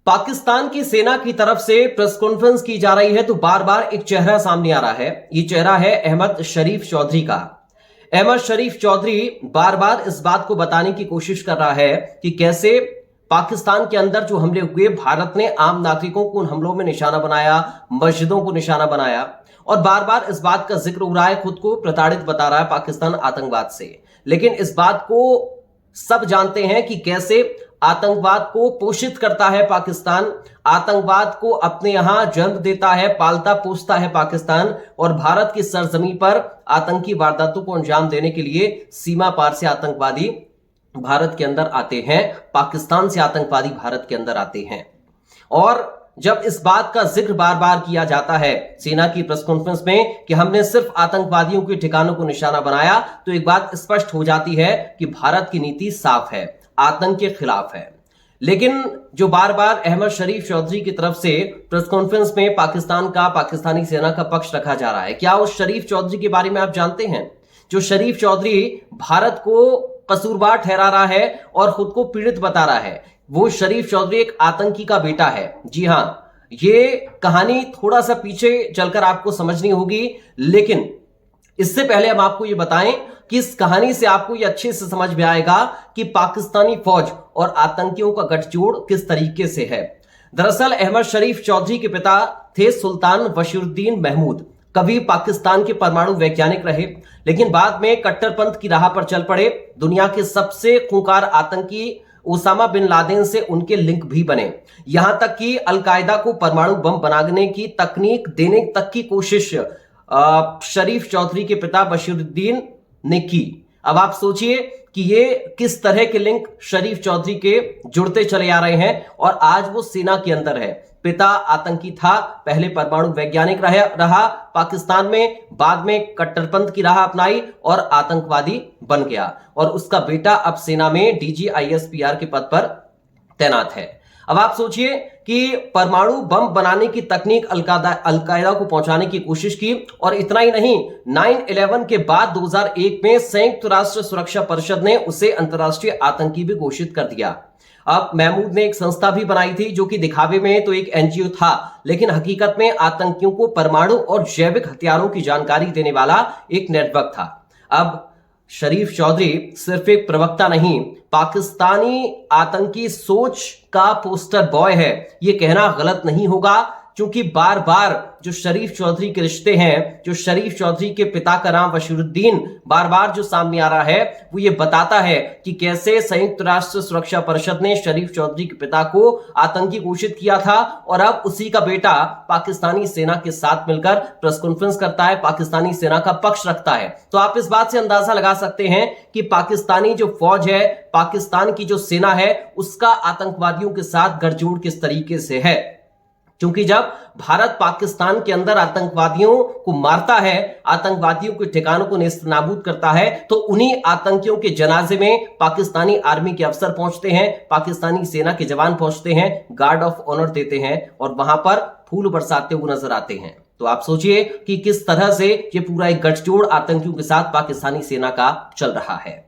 पाकिस्तान की सेना की तरफ से प्रेस कॉन्फ्रेंस की जा रही है तो बार बार एक चेहरा सामने आ रहा है। ये चेहरा है अहमद शरीफ चौधरी का। अहमद शरीफ चौधरी बार बार इस बात को बताने की कोशिश कर रहा है कि कैसे पाकिस्तान के अंदर जो हमले हुए, भारत ने आम नागरिकों को उन हमलों में निशाना बनाया, मस्जिदों को निशाना बनाया और बार बार इस बात का जिक्र हो रहा है, खुद को प्रताड़ित बता रहा है पाकिस्तान आतंकवाद से। लेकिन इस बात को सब जानते हैं कि कैसे आतंकवाद को पोषित करता है पाकिस्तान, आतंकवाद को अपने यहां जन्म देता है, पालता पोसता है पाकिस्तान और भारत की सरजमी पर आतंकी वारदातों को अंजाम देने के लिए सीमा पार से आतंकवादी भारत के अंदर आते हैं, पाकिस्तान से आतंकवादी भारत के अंदर आते हैं। और जब इस बात का जिक्र बार बार किया जाता है सेना की प्रेस कॉन्फ्रेंस में कि हमने सिर्फ आतंकवादियों के ठिकानों को निशाना बनाया, तो एक बात स्पष्ट हो जाती है कि भारत की नीति साफ है, आतंक के खिलाफ है। लेकिन जो बार बार अहमद शरीफ चौधरी की तरफ से प्रेस कॉन्फ्रेंस में पाकिस्तानी सेना का पक्ष रखा जा रहा है, क्या उस शरीफ चौधरी के बारे में आप जानते हैं? जो शरीफ चौधरी भारत को कसूरवार ठहरा रहा है और खुद को पीड़ित बता रहा है, वो शरीफ चौधरी एक आतंकी का बेटा है। जी हां, ये कहानी थोड़ा सा पीछे चलकर आपको समझनी होगी, लेकिन इससे पहले हम आपको ये बताएं कि इस कहानी से आपको ये अच्छे से समझ में आएगा कि पाकिस्तानी फौज और आतंकियों का गठजोड़ किस तरीके से है। दरअसल अहमद शरीफ चौधरी के पिता थे सुल्तान बशीरुद्दीन महमूद, कभी पाकिस्तान के परमाणु वैज्ञानिक रहे, लेकिन बाद में कट्टरपंथ की राह पर चल पड़े। दुनिया के सबसे खूंखार आतंकी ओसामा बिन लादेन से उनके लिंक भी बने, यहां तक कि अलकायदा को परमाणु बम बनाने की तकनीक देने तक की कोशिश शरीफ चौधरी के पिता बशीरुद्दीन ने की। अब आप सोचिए कि ये किस तरह के लिंक शरीफ चौधरी के जुड़ते चले आ रहे हैं और आज वो सेना के अंदर है। पिता आतंकी था, पहले परमाणु वैज्ञानिक रहा पाकिस्तान में, बाद में कट्टरपंथ की राह अपनाई और आतंकवादी बन गया और उसका बेटा अब सेना में डीजी आईएसपीआर के पद पर तैनात है। अब आप सोचिए कि परमाणु बम बनाने की तकनीक अलकायदा को पहुंचाने की कोशिश की और इतना ही नहीं, 9/11 के बाद 2001 में संयुक्त राष्ट्र सुरक्षा परिषद ने उसे अंतर्राष्ट्रीय आतंकी भी घोषित कर दिया। अब महमूद ने एक संस्था भी बनाई थी जो कि दिखावे में तो एक एनजीओ था, लेकिन हकीकत में आतंकियों को परमाणु और जैविक हथियारों की जानकारी देने वाला एक नेटवर्क था। अब शरीफ चौधरी सिर्फ एक प्रवक्ता नहीं, पाकिस्तानी आतंकी सोच का पोस्टर बॉय है। यह कहना गलत नहीं होगा, क्योंकि बार बार जो शरीफ चौधरी के रिश्ते हैं, जो शरीफ चौधरी के पिता का नाम बशीरुद्दीन बार बार जो सामने आ रहा है, वो ये बताता है कि कैसे संयुक्त राष्ट्र सुरक्षा परिषद ने शरीफ चौधरी के पिता को आतंकी घोषित किया था और अब उसी का बेटा पाकिस्तानी सेना के साथ मिलकर प्रेस कॉन्फ्रेंस करता है, पाकिस्तानी सेना का पक्ष रखता है। तो आप इस बात से अंदाजा लगा सकते हैं कि पाकिस्तानी जो फौज है, पाकिस्तान की जो सेना है, उसका आतंकवादियों के साथ गठजोड़ किस तरीके से है। क्योंकि जब भारत पाकिस्तान के अंदर आतंकवादियों को मारता है, आतंकवादियों के ठिकानों को नेस्तनाबूद करता है, तो उन्हीं आतंकियों के जनाजे में पाकिस्तानी आर्मी के अफसर पहुंचते हैं, पाकिस्तानी सेना के जवान पहुंचते हैं, गार्ड ऑफ ऑनर देते हैं और वहां पर फूल बरसाते हुए नजर आते हैं। तो आप सोचिए कि किस तरह से ये पूरा एक गठजोड़ आतंकियों के साथ पाकिस्तानी सेना का चल रहा है।